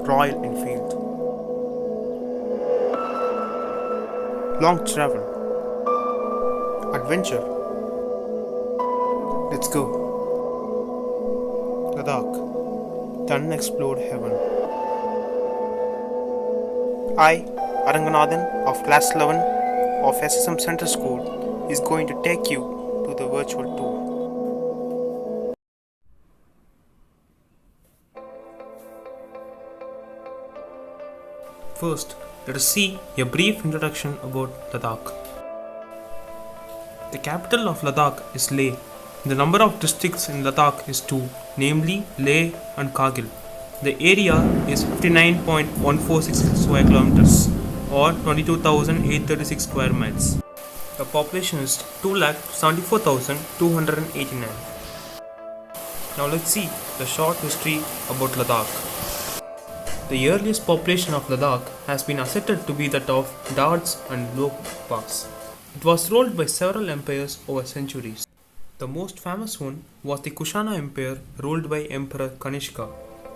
Royal Enfield. Long travel, adventure. Let's go. Ladakh, the unexplored heaven. I, Aranganathan of Class 11 of SSM Center School, is going to take you to the virtual tour. First, let us see a brief introduction about Ladakh. The capital of Ladakh is Leh. The number of districts in Ladakh is 2, namely Leh and Kargil. The area is 59.146 square kilometers or 22,836 square miles. The population is 2,74,289. Now let's see the short history about Ladakh. The earliest population of Ladakh has been asserted to be that of Dards and Lokpas. It was ruled by several empires over centuries. The most famous one was the Kushana Empire ruled by Emperor Kanishka.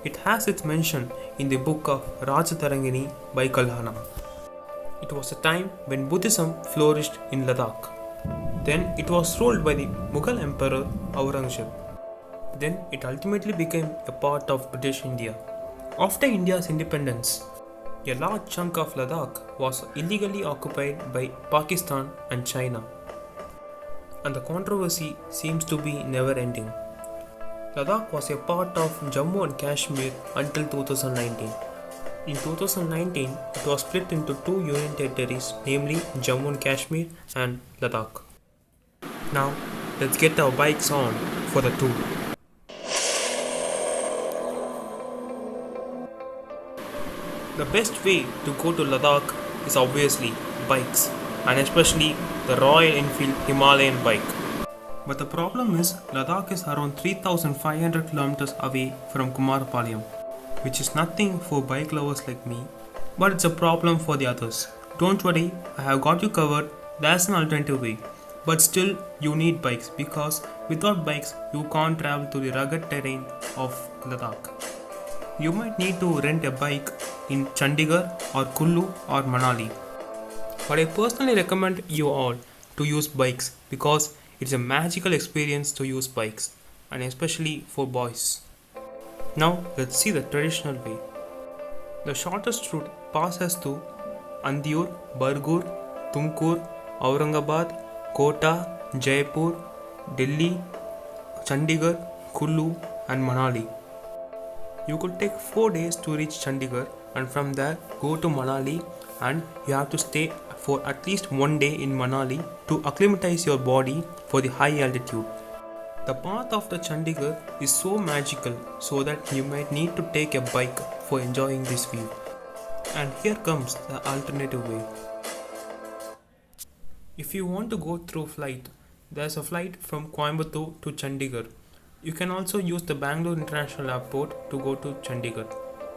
It has its mention in the book of Rajatarangini by Kalhana. It was a time when Buddhism flourished in Ladakh. Then it was ruled by the Mughal Emperor Aurangzeb. Then it ultimately became a part of British India. After India's independence, a large chunk of Ladakh was illegally occupied by Pakistan and China. And the controversy seems to be never ending. Ladakh was a part of Jammu and Kashmir until 2019. In 2019, it was split into 2 union territories, namely Jammu and Kashmir and Ladakh. Now, let's get our bikes on for the tour. The best way to go to Ladakh is obviously bikes, and especially the Royal Enfield Himalayan bike. But the problem is Ladakh is around 3,500 kilometers away from Kumarpalayam, which is nothing for bike lovers like me, but it's a problem for the others. Don't worry, I have got you covered. There's an alternative way. But still, you need bikes because without bikes, you can't travel to the rugged terrain of Ladakh. You might need to rent a bike in Chandigarh or Kullu or Manali. But I personally recommend you all to use bikes because it's a magical experience to use bikes, and especially for boys. Now let's see the traditional way. The shortest route passes through Andiur, Bargur, Tumkur, Aurangabad, Kota, Jaipur, Delhi, Chandigarh, Kullu and Manali. You could take 4 days to reach Chandigarh and from there go to Manali, and you have to stay for at least 1 day in Manali to acclimatize your body for the high altitude. The path after Chandigarh is so magical so that you might need to take a bike for enjoying this view. And here comes the alternative way. If you want to go through flight, there's a flight from Coimbatore to Chandigarh. You can also use the Bangalore International Airport to go to Chandigarh.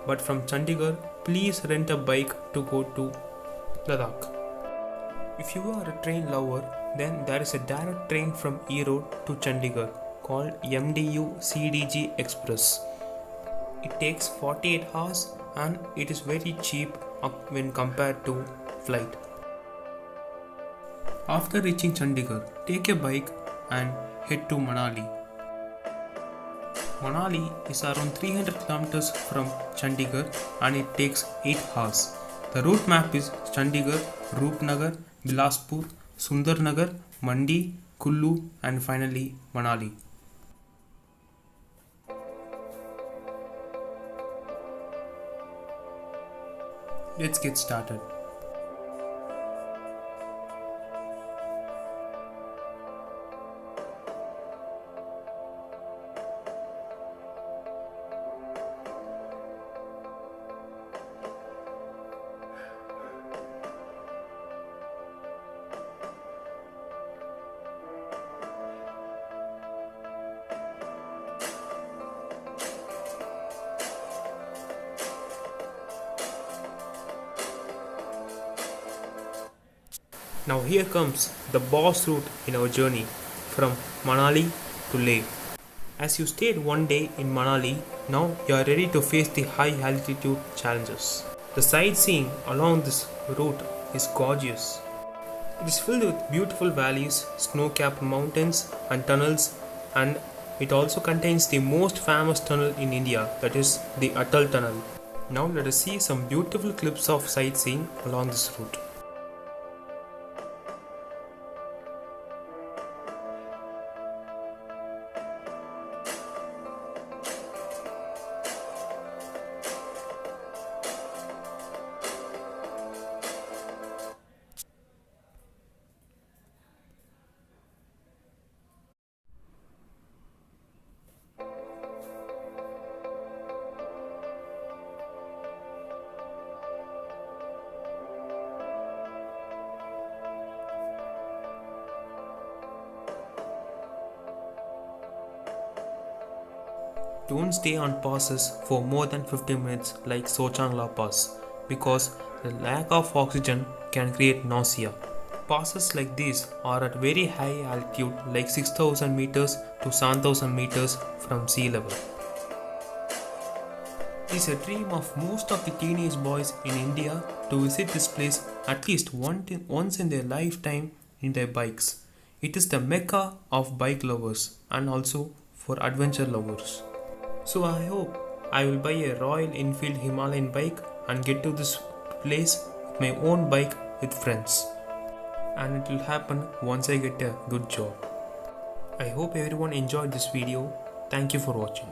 But from Chandigarh, please rent a bike to go to Ladakh. If you are a train lover, then there is a direct train from Erode to Chandigarh called MDU CDG Express. It takes 48 hours and it is very cheap when compared to flight. After reaching Chandigarh, take a bike and head to Manali. Manali is around 300 kilometers from Chandigarh and it takes 8 hours. The route map is Chandigarh, Roopnagar, Bilaspur, Sundarnagar, Mandi, Kullu and finally Manali. Let's get started. Now here comes the boss route in our journey from Manali to Leh. As you stayed one day in Manali, now you are ready to face the high altitude challenges. The sightseeing along this route is gorgeous. It is filled with beautiful valleys, snow-capped mountains and tunnels, and it also contains the most famous tunnel in India, that is the Atal Tunnel. Now let us see some beautiful clips of sightseeing along this route. Don't stay on passes for more than 15 minutes like Sochangla Pass because the lack of oxygen can create nausea. Passes like these are at very high altitude like 6000 meters to 7000 meters from sea level. It is a dream of most of the teenage boys in India to visit this place at least once in their lifetime in their bikes. It is the mecca of bike lovers and also for adventure lovers. So I hope I will buy a Royal Enfield Himalayan bike and get to this place with my own bike with friends. And it will happen once I get a good job. I hope everyone enjoyed this video. Thank you for watching.